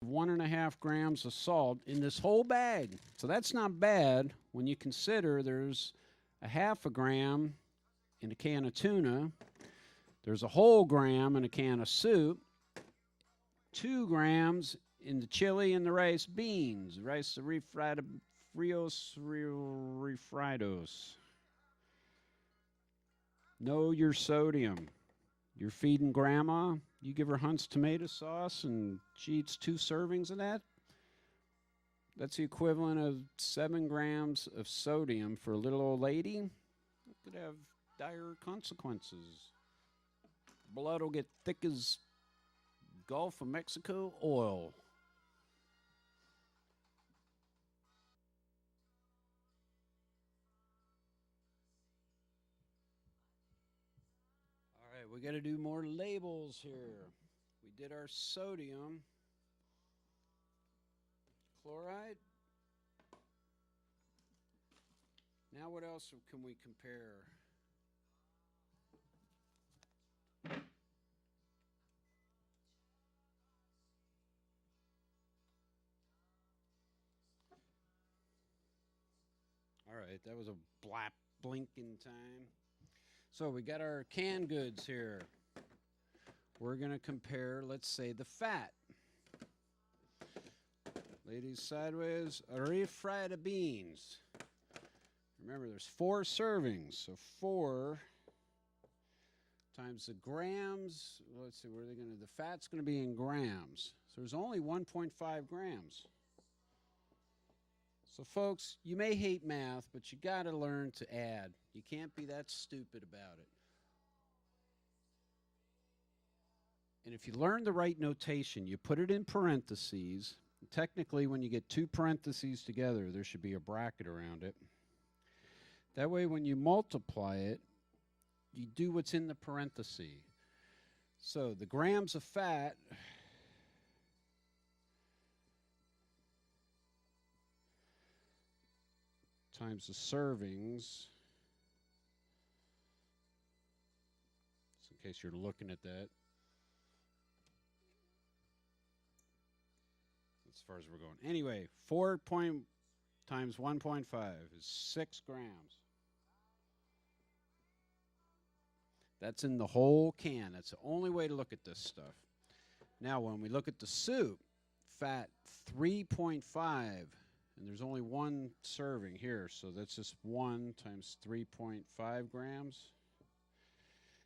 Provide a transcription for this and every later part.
1.5 grams of salt in this whole bag. So that's not bad when you consider there's a 0.5 gram in a can of tuna, there's a whole gram in a can of soup, 2 grams in the chili and the rice beans, rice refritos. Know your sodium. You're feeding grandma, you give her Hunt's tomato sauce and she eats 2 servings of that. That's the equivalent of 7 grams of sodium for a little old lady. It could have dire consequences. Blood will get thick as Gulf of Mexico oil. All right, we got to do more labels here. We did our sodium, chloride. Now what else can we compare? All right, that was a blink in time. So we got our canned goods here. We're going to compare, let's say, the fat. Ladies sideways, refried beans. Remember, there's 4 servings, so 4 times the grams. Let's see, where are they going to? The fat's going to be in grams. So there's only 1.5 grams. So folks, you may hate math, but you got to learn to add. You can't be that stupid about it. And if you learn the right notation, you put it in parentheses. Technically, when you get 2 parentheses together, there should be a bracket around it. That way, when you multiply it, you do what's in the parenthesis. So the grams of fat times the servings, just in case you're looking at that, as far as we're going. Anyway, 4 times 1.5 is 6 grams. That's in the whole can. That's the only way to look at this stuff. Now, when we look at the soup, fat 3.5, and there's only 1 serving here, so that's just 1 times 3.5 grams.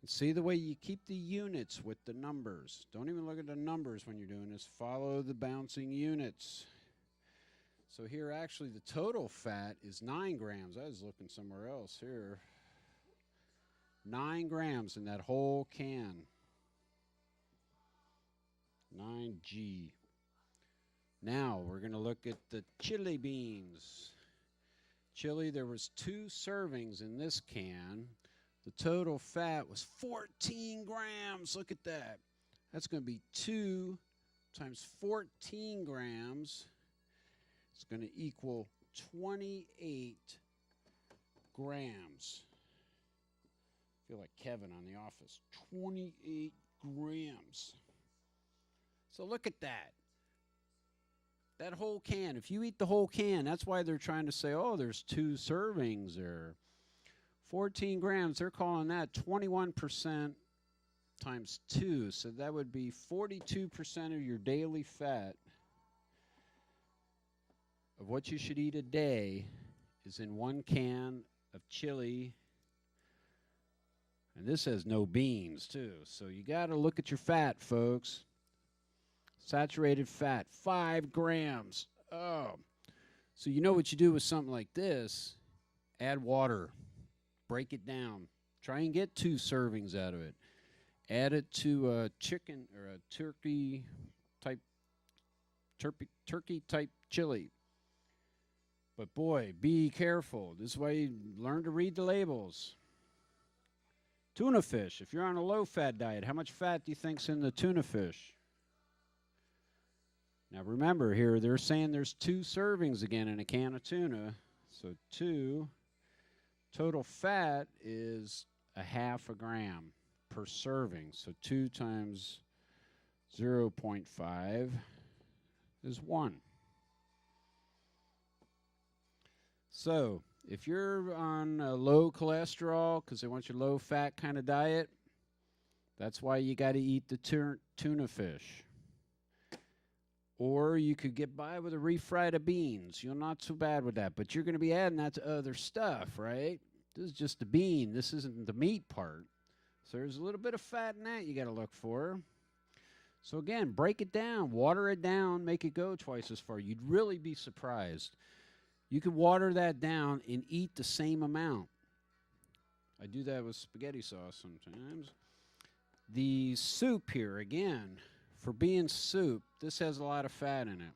And see the way you keep the units with the numbers. Don't even look at the numbers when you're doing this. Follow the bouncing units. So here, actually, the total fat is 9 grams. I was looking somewhere else here. 9 grams in that whole can. 9G. Now we're going to look at the chili beans. Chili, there was 2 servings in this can. The total fat was 14 grams. Look at that. That's going to be 2 times 14 grams. It's going to equal 28 grams. I feel like Kevin on The Office. 28 grams. So look at that. That whole can, if you eat the whole can, that's why they're trying to say, oh, there's 2 servings there. 14 grams, they're calling that 21% times 2. So that would be 42% of your daily fat of what you should eat a day is in 1 can of chili. And this has no beans, too. So you got to look at your fat, folks. Saturated fat, 5 grams. Oh. So you know what you do with something like this. Add water. Break it down. Try and get 2 servings out of it. Add it to a chicken or a turkey type chili. But boy, be careful. This is why you learn to read the labels. Tuna fish. If you're on a low-fat diet, how much fat do you think's in the tuna fish? Now remember here, they're saying there's 2 servings again in a can of tuna. So 2. Total fat is 0.5 gram per serving. So 2 times 0.5. is 1. So if you're on a low cholesterol because they want your low fat kind of diet, that's why you got to eat the tuna fish. Or you could get by with a refried of beans. You're not so bad with that, but you're going to be adding that to other stuff, right? This is just the bean. This isn't the meat part. So there's a little bit of fat in that you got to look for. So again, break it down, water it down, make it go twice as far. You'd really be surprised. You could water that down and eat the same amount. I do that with spaghetti sauce sometimes. The soup here, again, for being soup, this has a lot of fat in it.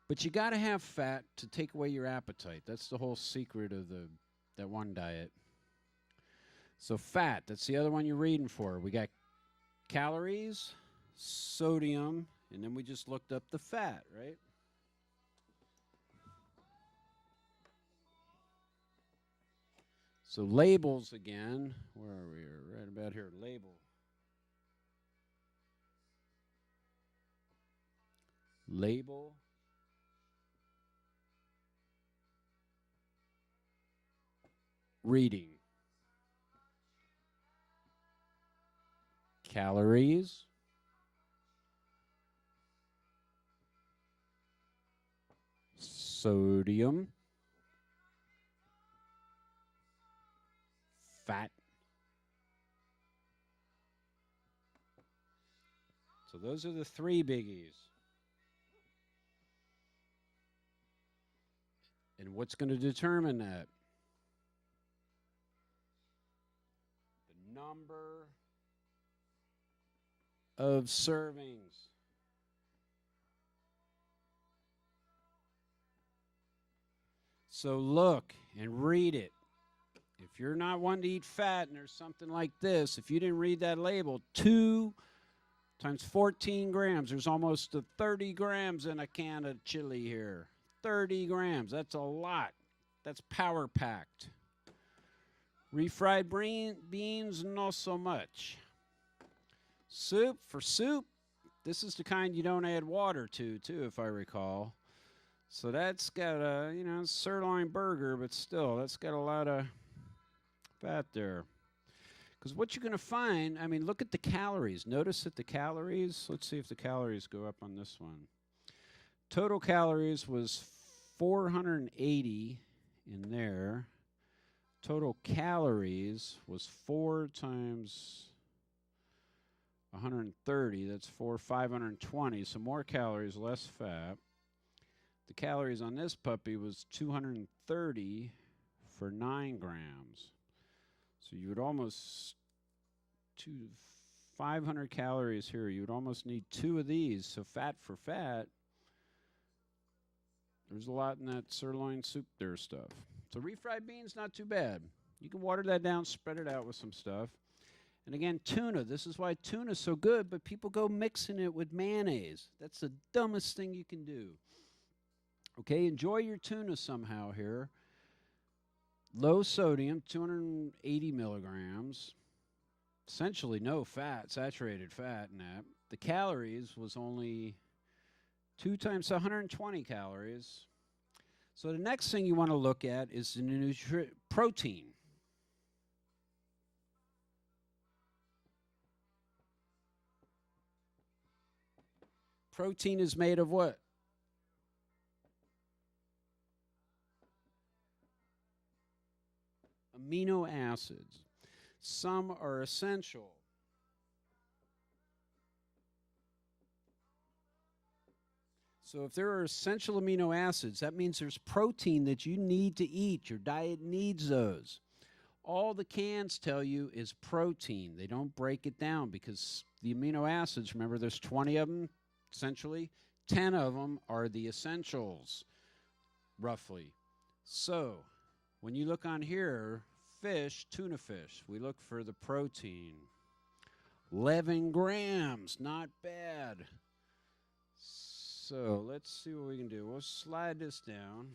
But you got to have fat to take away your appetite. That's the whole secret of that one diet. So fat, that's the other one you're reading for. We got calories, sodium, and then we just looked up the fat, right? So labels again. Where are we? Right about here. Label. Label. Reading. Calories. Sodium. Fat. So those are the 3 biggies. And what's going to determine that? The number of servings. So look and read it. If you're not one to eat fat and there's something like this, if you didn't read that label, 2 times 14 grams, there's almost 30 grams in a can of chili here. 30 grams, that's a lot. That's power packed. Refried beans, not so much. Soup, for soup, this is the kind you don't add water to, too, if I recall. So that's got a, sirloin burger, but still, that's got a lot of fat there. Because what you're going to find, look at the calories. Notice that the calories, let's see if the calories go up on this one. Total calories was 480 in there. Total calories was 4 times 130. That's 520. So more calories, less fat. The calories on this puppy was 230 for 9 grams. So you would almost 500 calories here. You would almost need 2 of these. So fat for fat, there's a lot in that sirloin soup there stuff. So refried beans, not too bad. You can water that down, spread it out with some stuff. And again, tuna. This is why tuna's so good, but people go mixing it with mayonnaise. That's the dumbest thing you can do. Okay, enjoy your tuna somehow here. Low sodium, 280 milligrams. Essentially no fat, saturated fat in that. The calories was only 2 times 120 calories. So the next thing you want to look at is the protein. Protein is made of what? Amino acids. Some are essential. So if there are essential amino acids, that means there's protein that you need to eat. Your diet needs those. All the cans tell you is protein. They don't break it down because the amino acids, remember there's 20 of them, essentially. 10 of them are the essentials, roughly. So when you look on here, fish, tuna fish, we look for the protein. 11 grams, not bad. So let's see what we can do. We'll slide this down.